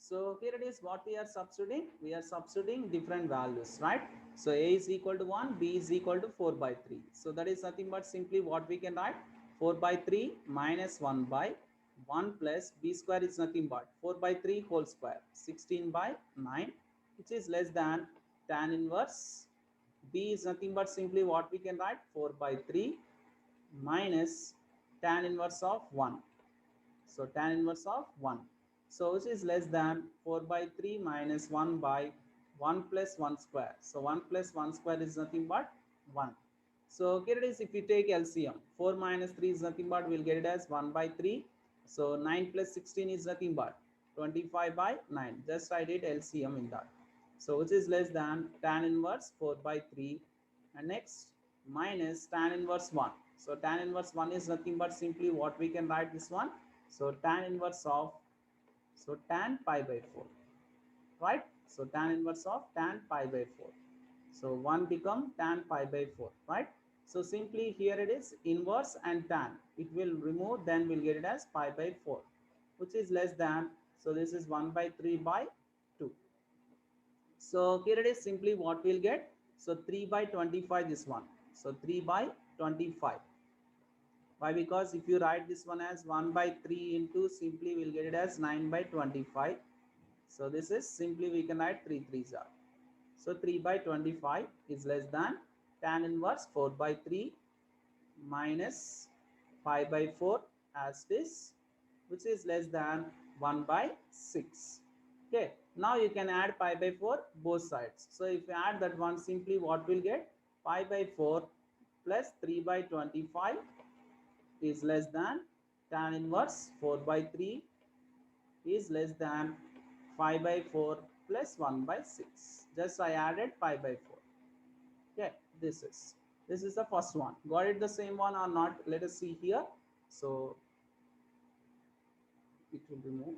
So here it is what we are substituting. We are substituting different values, right? So a is equal to 1, b is equal to 4 by 3. So that is nothing but simply what we can write, 4 by 3 minus 1 by 1 plus b square is nothing but 4 by 3 whole square, 16 by 9, which is less than tan inverse. B is nothing but simply what we can write, 4 by 3 minus tan inverse of 1. So tan inverse of 1. So which is less than 4 by 3 minus 1 by 1 plus 1 square. So 1 plus 1 square is nothing but 1. So here it is, if you take LCM, 4 minus 3 is nothing but, we'll get it as 1 by 3. So 9 plus 16 is nothing but 25 by 9. Just I did LCM in that. So which is less than tan inverse 4 by 3. And next minus tan inverse 1. So tan inverse 1 is nothing but simply what we can write this one. So tan inverse of, so tan pi by 4, right? So tan inverse of tan pi by 4. So 1 become tan pi by 4, right? So simply here it is inverse and tan. It will remove, then we'll get it as pi by 4, which is less than, so this is 1 by 3 by 2. So here it is simply what we'll get. So 3 by 25 this one. So 3 by 25. Why? Because if you write this one as 1 by 3 into, simply we'll get it as 9 by 25. So this is simply we can write 3 3s are. So 3 by 25 is less than tan inverse 4 by 3 minus 5 by 4 as this, which is less than 1 by 6. Okay, now you can add pi by 4 both sides. So if you add that one, simply what we'll get, pi by 4 plus 3 by 25 is less than tan inverse 4 by 3 is less than 5 by 4 plus 1 by 6. Just I added pi by 4. Okay, this is the first one. Got it the same one or not? Let us see here. So it will be more.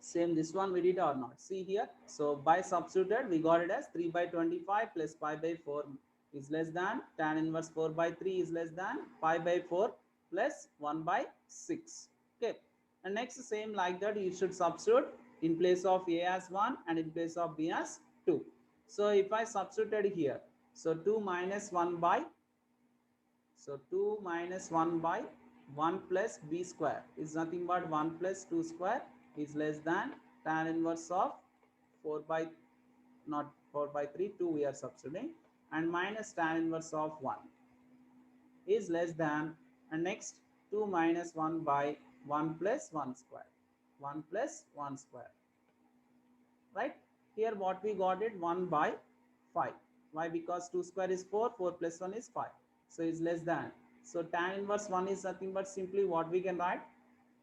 Same this one we did or not? See here. So by substituted we got it as 3 by 25 plus pi by 4 is less than tan inverse 4 by 3 is less than pi by 4 plus 1 by 6. Okay, and next same like that you should substitute in place of a as 1 and in place of b as 2. So if I substituted here, so 2 minus 1 by, so 2 minus 1 by 1 plus b square is nothing but 1 plus 2 square is less than tan inverse of 4 by, not 4 by 3, 2 we are substituting, and minus tan inverse of 1 is less than, and next 2 minus 1 by 1 plus 1 square, 1 plus 1 square, right? Here what we got it, 1 by 5. Why? Because 2 square is 4, 4 plus 1 is 5. So is less than. So tan inverse 1 is nothing but simply what we can write,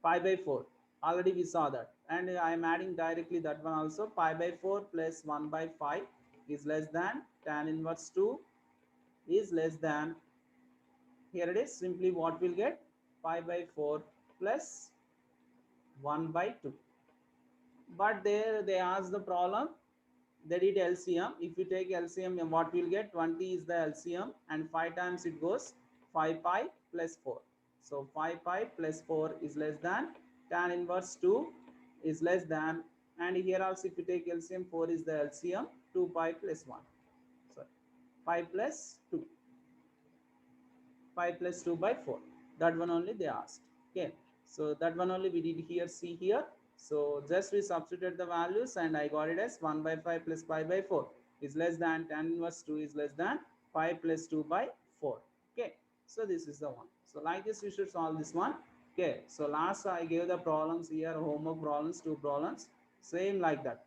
pi by 4. Already we saw that. And I am adding directly that one also. Pi by 4 plus 1 by 5 is less than tan inverse 2 is less than, here it is simply what we'll get, pi by 4 plus 1 by 2. But there they asked the problem, they did LCM. If you take LCM, what we'll get, 20 is the LCM and 5 times it goes 5 pi plus 4. So 5 pi plus 4 is less than tan inverse 2 is less than, and here also if you take LCM, 4 is the LCM, 2 pi plus 1. Sorry, 5 plus 2. 5 plus 2 by 4. That one only they asked. Okay, so that one only we did here, see here. So just we substituted the values and I got it as 1 by 5 plus 5 by 4 is less than tan inverse 2 is less than 5 plus 2 by 4. Okay, so this is the one. So like this you should solve this one. Okay, so last I gave the problems here, homework problems, 2 problems, same like that.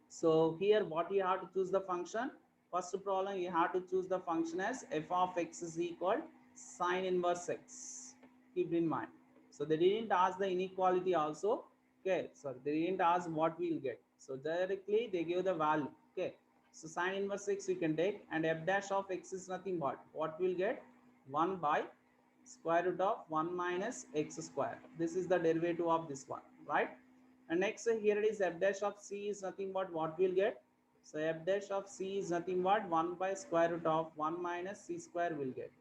So here what you have to choose the function. First problem you have to choose the function as f of x is equal sine inverse x. Keep in mind. So they didn't ask the inequality also. Okay, so they didn't ask what we'll get. So directly they give the value. Okay, so sine inverse x you can take, and f dash of x is nothing but what we'll get, 1 by square root of 1 minus x square. This is the derivative of this one, right? And next here it is f dash of c is nothing but what we'll get. So f dash of c is nothing but 1 by square root of 1 minus c square will get.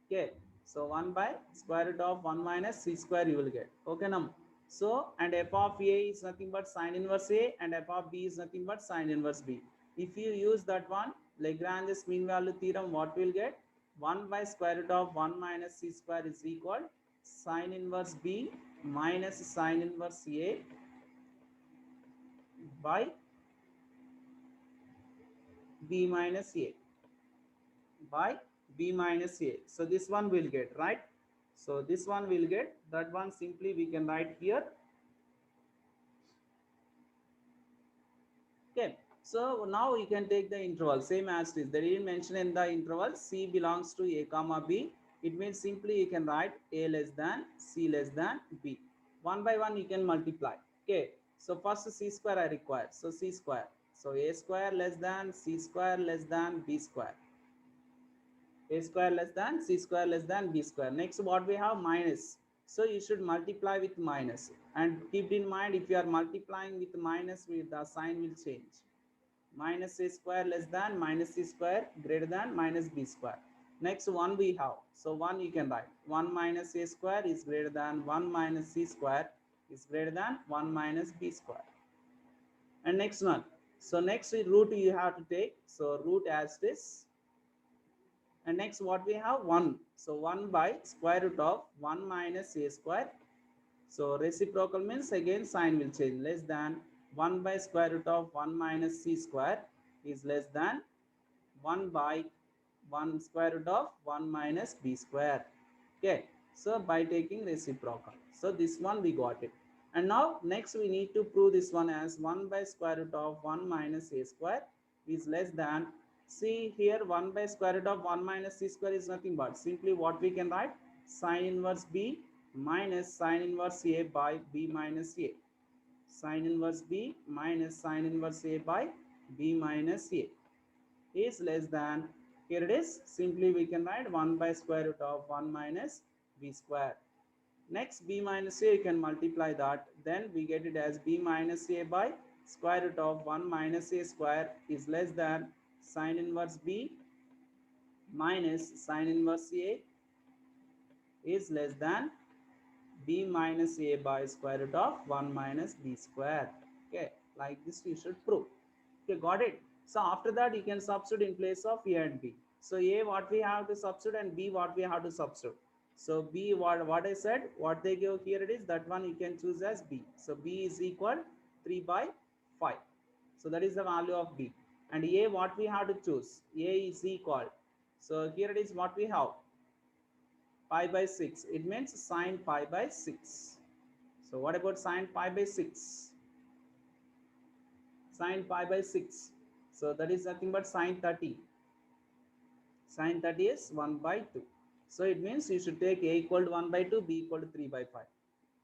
Okay, so 1 by square root of 1 minus c square you will get. Okay now. So, and f of a is nothing but sine inverse a, and f of b is nothing but sine inverse b. If you use that one, Lagrange's mean value theorem, what we'll get? 1 by square root of 1 minus c square is equal sine inverse b minus sine inverse a by b minus a by b minus a. So this one will get, right? So this one will get, that one simply we can write here. Okay, so now you can take the interval same as this. They didn't mention in the interval c belongs to a comma b. It means simply you can write a less than c less than b. One by one you can multiply. Okay, so first c square I require. So c square. So a square less than c square less than b square. A square less than c square less than b square. Next what we have? Minus. So you should multiply with minus, and keep in mind if you are multiplying with minus, with the sign will change. Minus a square less than minus c square greater than minus b square. Next one we have. So 1 you can write. 1 minus a square is greater than 1 minus c square is greater than 1 minus b square. And next one. So next root you have to take. So root as this. And next what we have? 1. So 1 by square root of 1 minus a square. So reciprocal means again sign will change. Less than 1 by square root of 1 minus c square is less than 1 by 1 square root of 1 minus b square. Okay, so by taking reciprocal. So this one we got it. And now next we need to prove this one as 1 by square root of 1 minus a square is less than, see here 1 by square root of 1 minus c square is nothing but simply what we can write? Sine inverse b minus sine inverse a by b minus a. Sine inverse b minus sine inverse a by b minus a is less than, here it is, simply we can write 1 by square root of 1 minus b square. Next b minus a you can multiply that, then we get it as b minus a by square root of 1 minus a square is less than sine inverse b minus sine inverse a is less than b minus a by square root of 1 minus b square. Okay, like this you should prove. Okay, got it. So after that you can substitute in place of a and b. So a what we have to substitute and b what we have to substitute. So b what I said, what they give here it is, that one you can choose as b. So b is equal 3 by 5. So that is the value of b. And a what we have to choose, a is equal, so here it is what we have, pi by 6. It means sine pi by 6. So what about sine pi by 6? Sine pi by 6. So that is nothing but sine 30. Sine 30 is 1 by 2. So it means you should take a equal to 1 by 2, b equal to 3 by 5.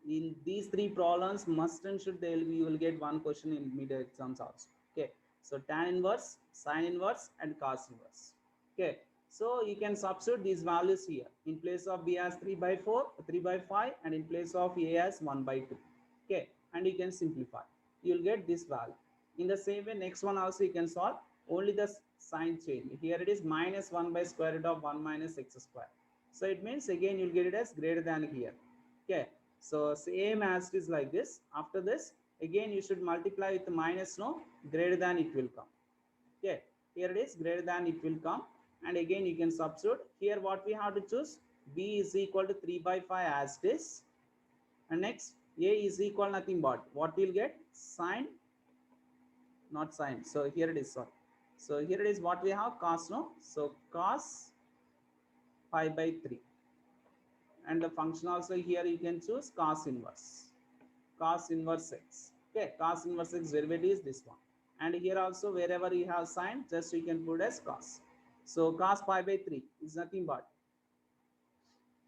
In these three problems, must and should you will get one question in mid exams also. Okay. So tan inverse, sine inverse, and cos inverse. Okay. So you can substitute these values here. In place of b as 3 by 4, 3 by 5, and in place of a as 1 by 2. Okay. And you can simplify. You will get this value. In the same way, next one also you can solve. Only the sign change. Here it is minus 1 by square root of 1 minus x square. So it means again you will get it as greater than here. Okay. So same as it is like this. After this, again you should multiply with minus, no, greater than it will come. Okay, here it is greater than it will come, and again you can substitute. Here what we have to choose, b is equal to 3 by 5 as this, and next a is equal nothing but what we'll get, sine, not sine. So here it is, sorry. So here it is what we have, cos, no. So cos pi by 3. And the function also here you can choose cos inverse x. Okay, cos inverse x derivative is this one. And here also wherever you have sine, just you can put as cos. So cos pi by 3 is nothing but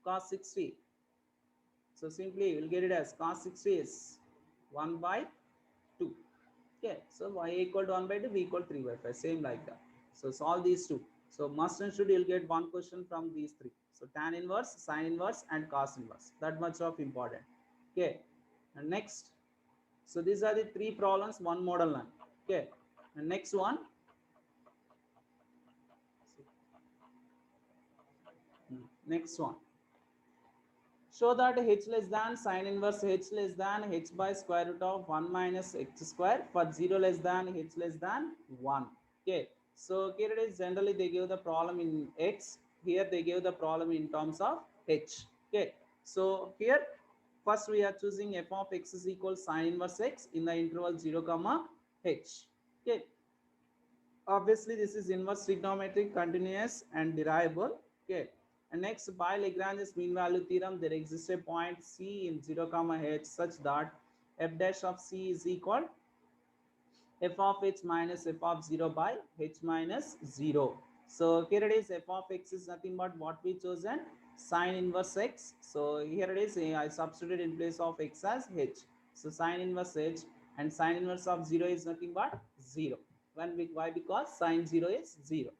cos 60. So simply you will get it as cos 60 is 1 by 2. Okay, so y equal to 1 by 2, b equal to 3 by 5, same like that. So solve these two. So must and should you'll get one question from these three. So tan inverse, sine inverse, and cos inverse. That much of important. Okay, and next. So these are the three problems, one model line. Okay, and next one. Next one. Show that h less than sine inverse h less than h by square root of 1 minus x square for 0 less than h less than 1. Okay, so here it is, generally they give the problem in x, here they give the problem in terms of h. Okay, so here first we are choosing f of x is equal sine inverse x in the interval 0 comma h. Okay, obviously this is inverse trigonometric, continuous and derivable. Okay, and next, by Lagrange's mean value theorem, there exists a point c in 0 comma h such that f dash of c is equal f of h minus f of 0 by h minus 0. So here it is, f of x is nothing but what we chosen, sine inverse x. So here it is, I substituted in place of x as h. So sine inverse h, and sine inverse of 0 is nothing but 0. Why? Because sine 0 is 0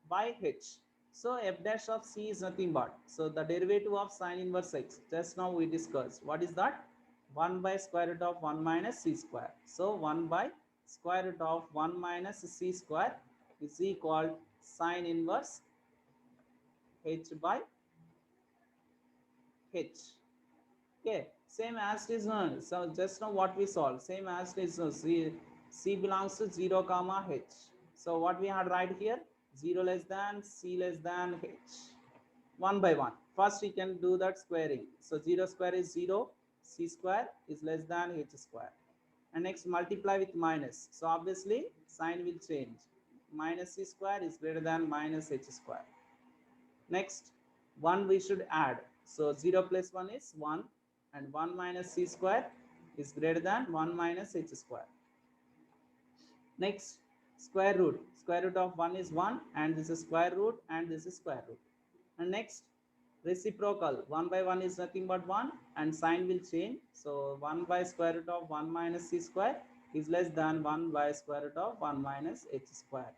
by h. So f dash of c is nothing but, so the derivative of sine inverse x, just now we discussed, what is that? 1 by square root of 1 minus c square. So 1 by square root of 1 minus c square is equal sine inverse h by h. Okay, same as it is. So just now what we solved, same as it is. C belongs to 0 comma h. So what we had right here, 0 less than c less than h. One by one, first we can do that squaring. So 0 square is 0, c square is less than h square, and next multiply with minus. So obviously sign will change, minus c square is greater than minus h square. Next, 1 we should add. So 0 plus 1 is 1, and 1 minus c square is greater than 1 minus h square. Next, square root. Square root of 1 is 1, and this is square root, and this is square root. And next, reciprocal. 1 by 1 is nothing but 1, and sign will change. So 1 by square root of 1 minus c square is less than 1 by square root of 1 minus h square.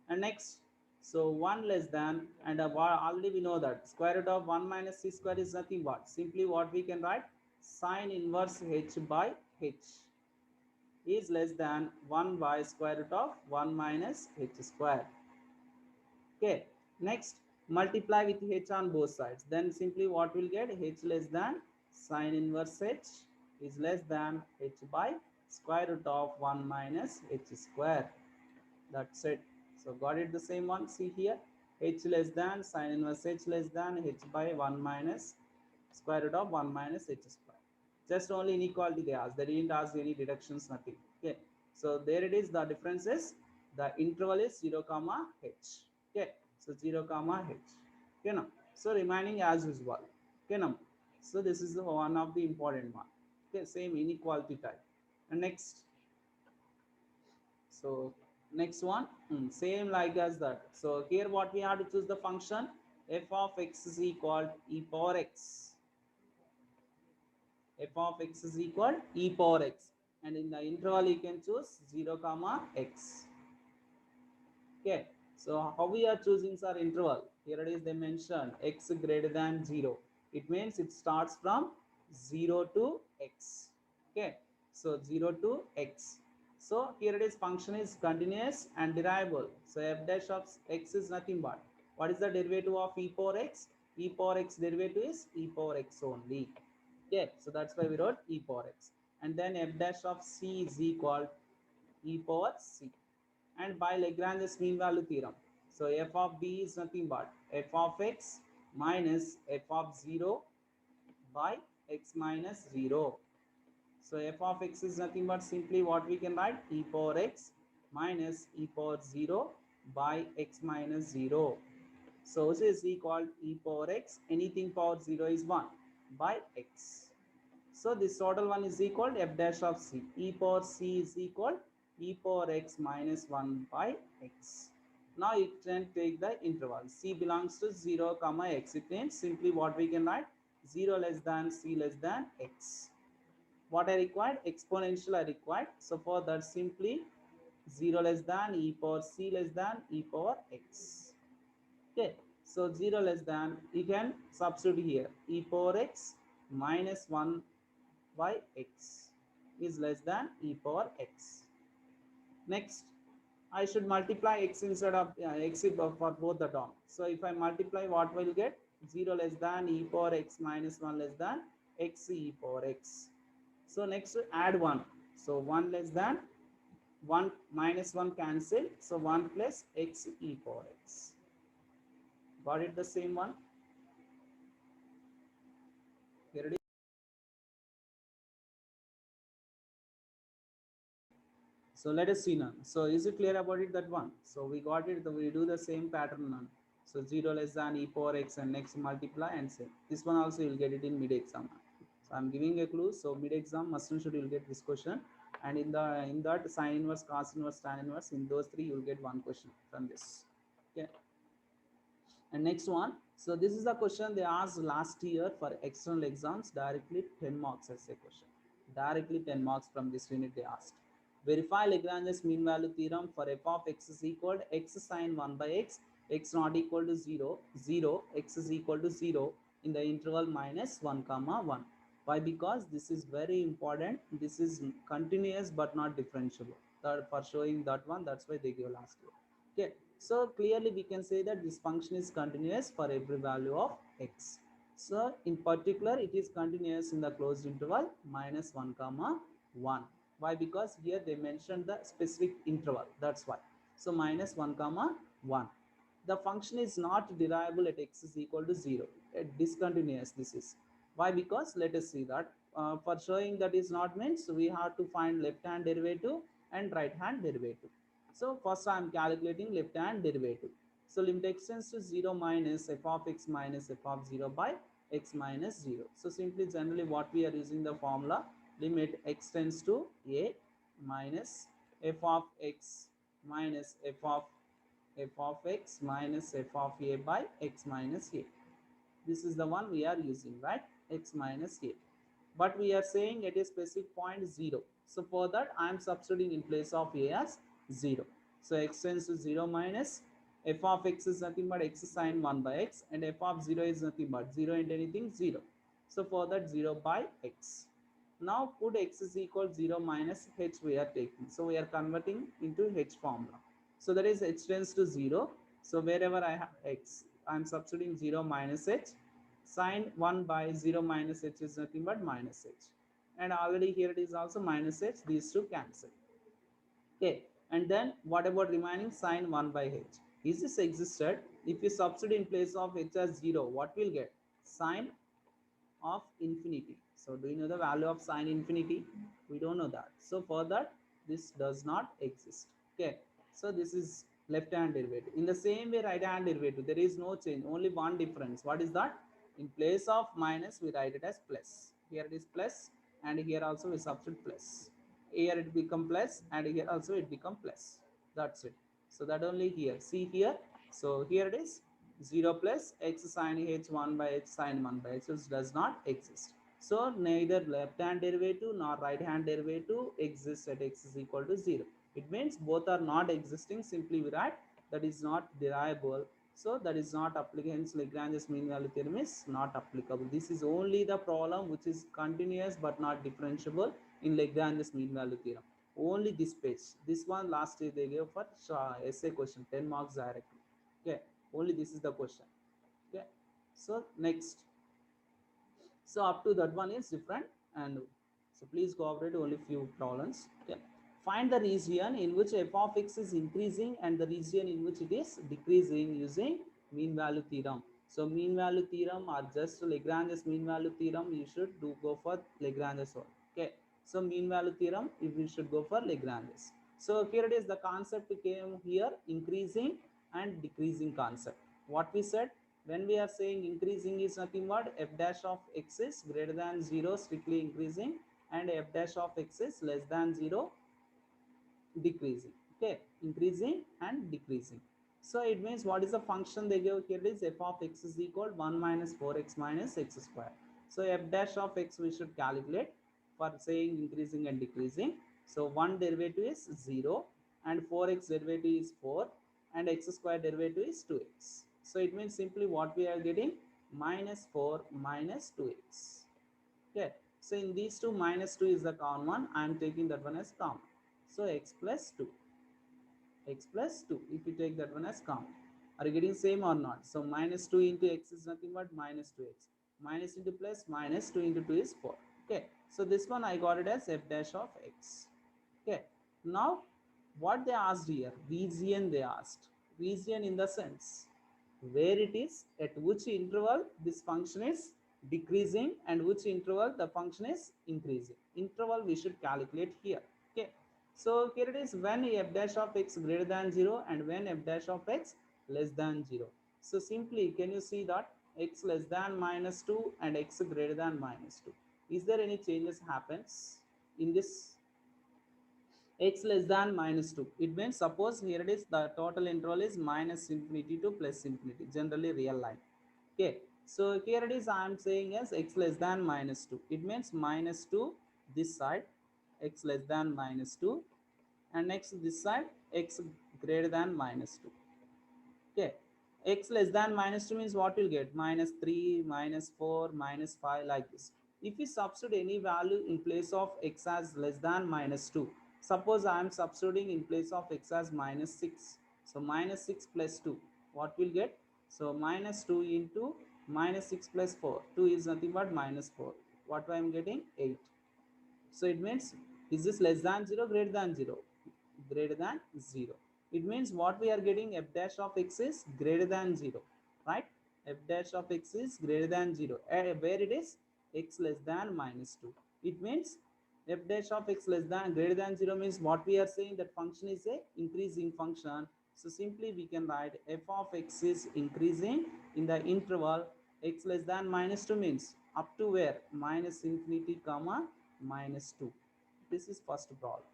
And next, so 1 less than, and already we know that square root of 1 minus c square is nothing but simply what we can write, sine inverse h by h is less than 1 by square root of 1 minus h square. Okay, next, multiply with h on both sides, then simply what we'll get, h less than sine inverse h is less than h by square root of 1 minus h square. That's it. So got it, the same one. See here, h less than sine inverse h less than h by 1 minus square root of 1 minus h square. Just only inequality they asked. They didn't ask any deductions, nothing. Okay. So there it is. The difference is the interval is 0 comma h. Okay. So 0 comma h. Okay, now. So remaining as usual. Okay, now. So this is the one of the important one. Okay, same inequality type. And next. So next one, same like as that. So here what we have to choose the function, f of x is equal e power x. F of x is equal e power x, and in the interval you can choose 0 comma x. Okay, so how we are choosing our interval? Here it is, they mentioned x greater than 0. It means it starts from 0 to x. Okay, so 0 to x. So here it is, function is continuous and derivable. So f dash of x is nothing but, what is the derivative of e power x? E power x derivative is e power x only. Okay, so that's why we wrote e power x. And then f dash of c is equal e power c. And by Lagrange's mean value theorem, so f of b is nothing but f of x minus f of 0 by x minus 0. So f of x is nothing but simply what we can write, e power x minus e power 0 by x minus 0. So this is equal e power x, anything power 0 is 1 by x. So this total one is equal f dash of c. E power c is equal e power x minus 1 by x. Now you can take the interval. C belongs to 0 comma x. It means simply what we can write, 0 less than c less than x. What I required? Exponential I required. So for that simply 0 less than e power c less than e power x. Okay. So 0 less than, you can substitute here, e power x minus 1 by x is less than e power x. Next, I should multiply x instead of x for both the term. So if I multiply, what will get? 0 less than e power x minus 1 less than x e power x. So next add 1. So 1 less than 1 minus 1 cancel. So 1 plus x e power x. Got it, the same one? Here it is. So let us see now. So is it clear about it, that one? So we got it, we do the same pattern now. So 0 less than e power x and next multiply and same. This one also you'll get it in mid exam. So I'm giving a clue. So mid exam must and should you'll get this question. And in that sine inverse, cos inverse, tan inverse, in those three you'll get one question from this. Okay. And next one. So this is the question they asked last year for external exams, directly 10 marks as a question. Directly 10 marks from this unit they asked. Verify Lagrange's mean value theorem for f of x is equal to x sine 1 by x not equal to 0, 0, x is equal to 0 in the interval minus 1 comma 1. Why? Because this is very important. This is continuous but not differentiable. For showing that one, that's why they give last year. Okay, so clearly we can say that this function is continuous for every value of x. So in particular, it is continuous in the closed interval minus 1 comma 1. Why? Because here they mentioned the specific interval, that's why. So minus 1 comma 1. The function is not derivable at x is equal to 0. Discontinuous this is. Why? Because let us see that for showing that is not means we have to find left hand derivative and right hand derivative. So first I am calculating left hand derivative. So limit x tends to 0 minus f of x minus f of 0 by x minus 0. So simply generally what we are using the formula, limit x tends to a minus f of x minus f of x minus f of a by x minus a. This is the one we are using, right? X minus a. But we are saying at a specific point 0. So for that I am substituting in place of a as 0. So x tends to 0 minus f of x is nothing but x sine 1 by x, and f of 0 is nothing but 0 into anything 0. So for that 0 by x. Now put x is equal 0 minus h we are taking. So we are converting into h formula. So that is h tends to 0. So wherever I have x, I am substituting 0 minus h. Sine 1 by 0 minus h is nothing but minus h. And already here it is also minus h. These two cancel. Okay. And then what about remaining sine 1 by h? Is this existed? If you substitute in place of h as 0, what will get? Sine of infinity. So do you know the value of sine infinity? We don't know that. So for that, this does not exist. Okay. So this is left hand derivative. In the same way, right hand derivative, there is no change. Only one difference. What is that? In place of minus, we write it as plus. Here it is plus, and here also we substitute plus. Here it become plus, and here also it become plus. That's it. So that only here. See here. So here it is 0 plus x sine h 1 by h sine 1 by h does not exist. So neither left hand derivative nor right hand derivative exists at x is equal to 0. It means both are not existing. Simply we write that is not derivable. So that is not applicable. Hence Lagrange's mean value theorem is not applicable. This is only the problem which is continuous but not differentiable in Lagrange's mean value theorem. Only this page. This one last year they gave for essay question, 10 marks directly. Okay, only this is the question. Okay, so next. So up to that one is different, and so please cooperate, only few problems. Okay, find the region in which f of x is increasing and the region in which it is decreasing using mean value theorem. So mean value theorem or just Lagrange's mean value theorem, you should go for Lagrange's one. Okay, so mean value theorem, if you should go for Lagrange's. So here it is, the concept came here, increasing and decreasing concept. What we said, when we are saying increasing is nothing but f dash of x is greater than 0, strictly increasing, and f dash of x is less than 0, decreasing. Okay, increasing and decreasing. So it means what is the function they give here is f of x is equal 1 minus 4x minus x square. So f dash of x we should calculate for saying increasing and decreasing. So 1 derivative is 0 and 4x derivative is 4 and x square derivative is 2x. So it means simply what we are getting, minus 4 minus 2x. Okay, so in these two, minus 2 is the common one. I am taking that one as common. So x plus 2, x plus 2, if you take that one as common. Are you getting same or not? So minus 2 into x is nothing but minus 2x. Minus into plus, minus 2 into 2 is 4. Okay, so this one I got it as f dash of x. Okay, now what they asked here, region they asked. Region in the sense where it is, at which interval this function is decreasing and which interval the function is increasing. Interval we should calculate here. Okay, so here it is when f dash of x greater than 0 and when f dash of x less than 0. So simply can you see that x less than minus 2 and x greater than minus 2. Is there any changes happens in this x less than minus 2? It means suppose here it is the total interval is minus infinity to plus infinity, generally real line. Okay, so here it is I am saying as x less than minus 2. It means minus 2 this side, x less than minus 2, and next this side x greater than minus 2. Okay, x less than minus 2 means what you'll get? Minus 3, minus 4, minus 5, like this. If we substitute any value in place of x as less than minus 2, suppose I am substituting in place of x as minus 6. So minus 6 plus 2, what we'll get? So minus 2 into minus 6 plus 4. 2 is nothing but minus 4. What I am getting? 8. So it means, is this less than 0, greater than 0? Greater than 0. It means what we are getting, f dash of x is greater than 0, right? F dash of x is greater than 0, where it is x less than minus 2. It means f dash of x less than greater than 0 means what we are saying, that function is a increasing function. So simply we can write f of x is increasing in the interval x less than minus 2 means up to where? Minus infinity comma minus 2. This is first problem.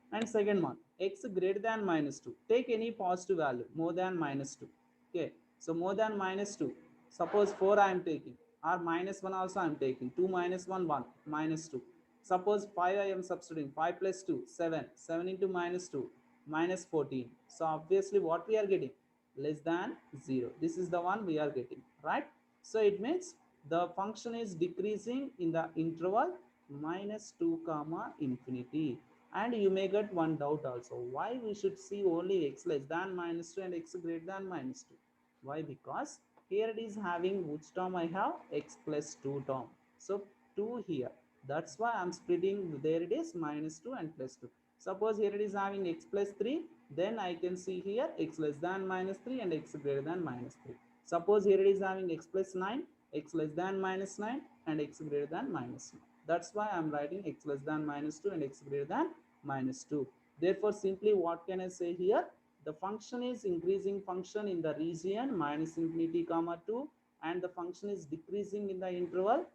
And second one, x greater than minus 2. Take any positive value more than minus 2. Okay, so more than minus 2. Suppose 4 I am taking, or minus 1 also I am taking. 2 minus 1, 1, minus 2. Suppose 5 I am substituting. 5 plus 2, 7. 7 into minus 2, minus 14. So obviously what we are getting? Less than 0. This is the one we are getting, right? So it means the function is decreasing in the interval minus 2 comma infinity. And you may get one doubt also, why we should see only x less than minus 2 and x greater than minus 2? Why? Because here it is having which term I have? X plus 2 term. So 2 here, that's why I'm splitting. There it is minus 2 and plus 2. Suppose here it is having x plus 3, then I can see here x less than minus 3 and x greater than minus 3. Suppose here it is having x plus 9, x less than minus 9 and x greater than minus 9. That's why I'm writing x less than minus 2 and x greater than minus 2. Therefore simply what can I say here? The function is increasing function in the region minus infinity comma 2, and the function is decreasing in the interval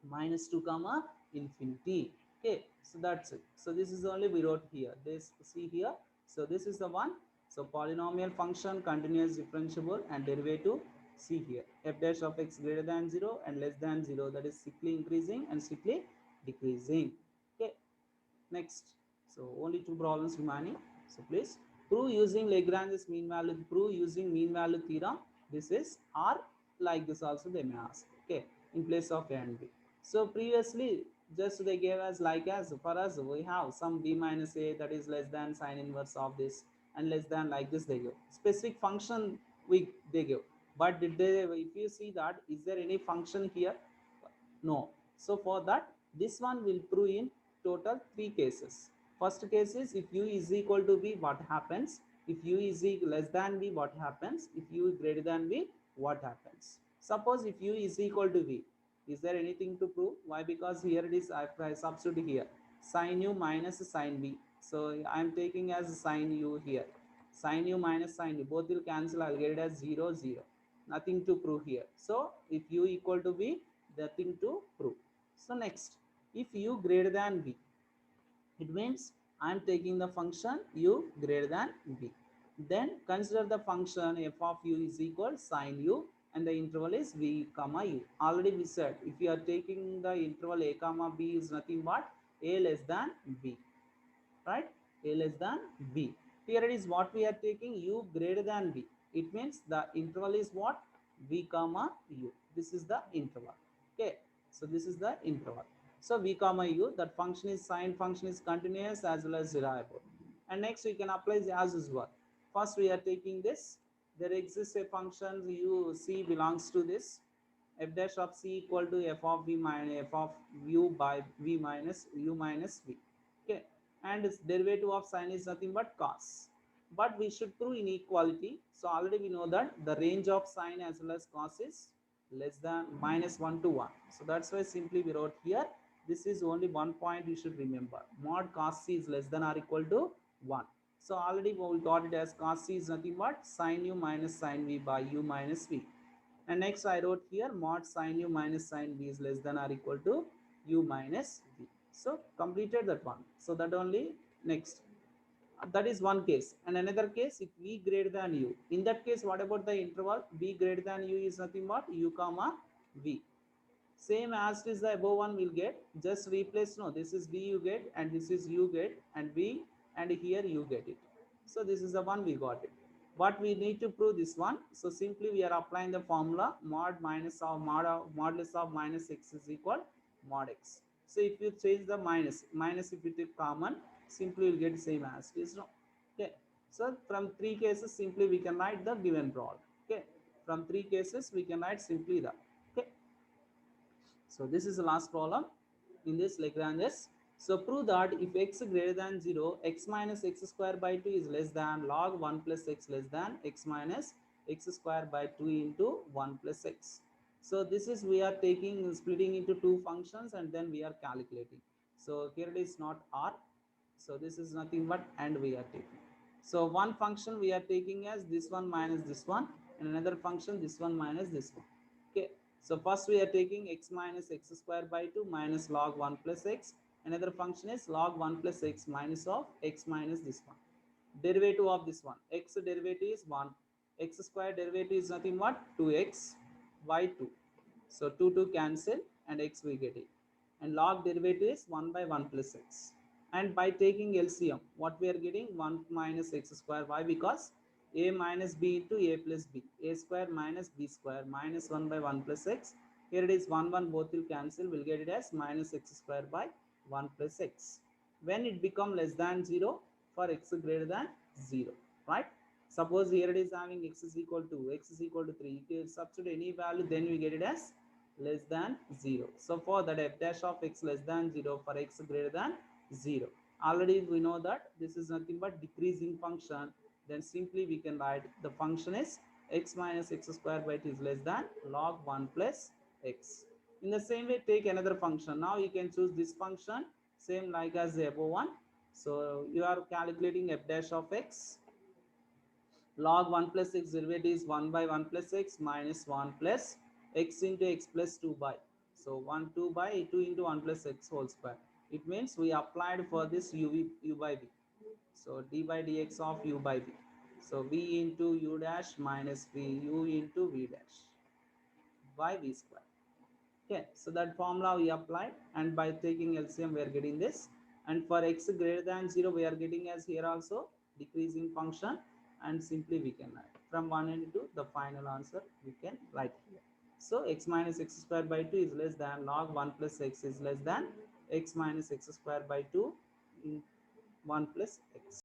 minus 2 comma infinity. Okay, so that's it. So this is only we wrote here. This, see here. So this is the one. So polynomial function, continuous differentiable and derivative. See here, f dash of x greater than 0 and less than 0, that is strictly increasing and strictly decreasing. Okay, next. So only two problems remaining. So please prove using Lagrange's mean value, prove using mean value theorem. This is, or like this also they may ask. Okay, in place of a and b. So previously just they gave us like, as for us we have some b minus a, that is less than sine inverse of this, and less than, like this they give specific function they give. But did they, if you see that, is there any function here? No. So for that, this one will prove in total 3 cases. First case is, if u is equal to b, what happens? If u is less than b, what happens? If u is greater than b, what happens? Suppose if u is equal to v, is there anything to prove? Why? Because here it is, I substitute here sin u minus sin v. So I am taking as sin u here. Sin u minus sin u, both will cancel. I'll get it as 0, 0. Nothing to prove here. So if u equal to v, nothing to prove. So next, if u greater than b, it means I am taking the function u greater than b. Then consider the function f of u is equal sin u, and the interval is v comma u. Already we said, if you are taking the interval a comma b is nothing but a less than b, right? A less than b. Here it is what we are taking, u greater than b. It means the interval is what? V comma u. This is the interval. Okay, so this is the interval. So v comma u, that function is sine function is continuous as well as derivable. And next we can apply as usual. First we are taking this there exists a function u c belongs to this f dash of c equal to f of v minus f of u by v minus u minus v. Okay, and its derivative of sine is nothing but cos. But we should prove inequality. So already we know that the range of sine as well as cos is less than -1 to 1. So that's why simply we wrote here. This is only one point you should remember. Mod cos c is less than or equal to 1. So already we got it as cos c is nothing but sine u minus sine v by u minus v. And next I wrote here mod sine u minus sine v is less than or equal to u minus v. So completed that one. So that only next. That is one case. And another case, if v greater than u. In that case, what about the interval? V greater than u is nothing but u comma v. Same as it is the above one will get. Just replace, no, this is v you get and this is u get and v and here you get it. So this is the one we got it. What we need to prove this one. So simply we are applying the formula mod minus of modulus of minus x is equal mod x. So if you change the minus if you take common, simply you will get same as it is. No. Okay. So from three cases simply we can write the given problem. Okay. From three cases we can write simply the. Okay. So this is the last problem in this Lagrange's. So prove that if x greater than 0, x minus x square by 2 is less than log 1 plus x less than x minus x square by 2 into 1 plus x. So this is we are taking splitting into two functions and then we are calculating. So here it is not r. So this is nothing but and we are taking. So one function we are taking as this one minus this one and another function this one minus this one. Okay. So first we are taking x minus x square by 2 minus log 1 plus x. Another function is log 1 plus x minus of x minus this one. Derivative of this one. X derivative is 1. X square derivative is nothing but 2x by 2. So 2 cancel and x we get it. And log derivative is 1 by 1 plus x. And by taking LCM, what we are getting? 1 minus x square. Why? Because a minus b into a plus b. A square minus b square minus 1 by 1 plus x. Here it is 1 1 both will cancel. We'll get it as minus x square by 1 plus x. When it become less than 0 for x greater than 0. Right? Suppose here it is having x is equal to 3. If you substitute any value, then we get it as less than 0. So for that f dash of x less than 0 for x greater than 0. Already we know that this is nothing but decreasing function. Then simply we can write the function is x minus x square by 2 is less than log 1 plus x. In the same way, take another function. Now you can choose this function, same like as the above one. So you are calculating f dash of x. Log 1 plus x derivative is 1 by 1 plus x minus 1 plus x into x plus 2 by. So 1 2 by 2 into 1 plus x whole square. It means we applied for this u by v. So d by dx of u by v. So v into u dash minus v u into v dash by v square. Okay, so that formula we applied and by taking LCM we are getting this. And for x greater than 0 we are getting as here also decreasing function and simply we can write from 1 and 2 the final answer we can write here. So x minus x square by 2 is less than log 1 plus x is less than x minus x square by 2 in 1 plus x.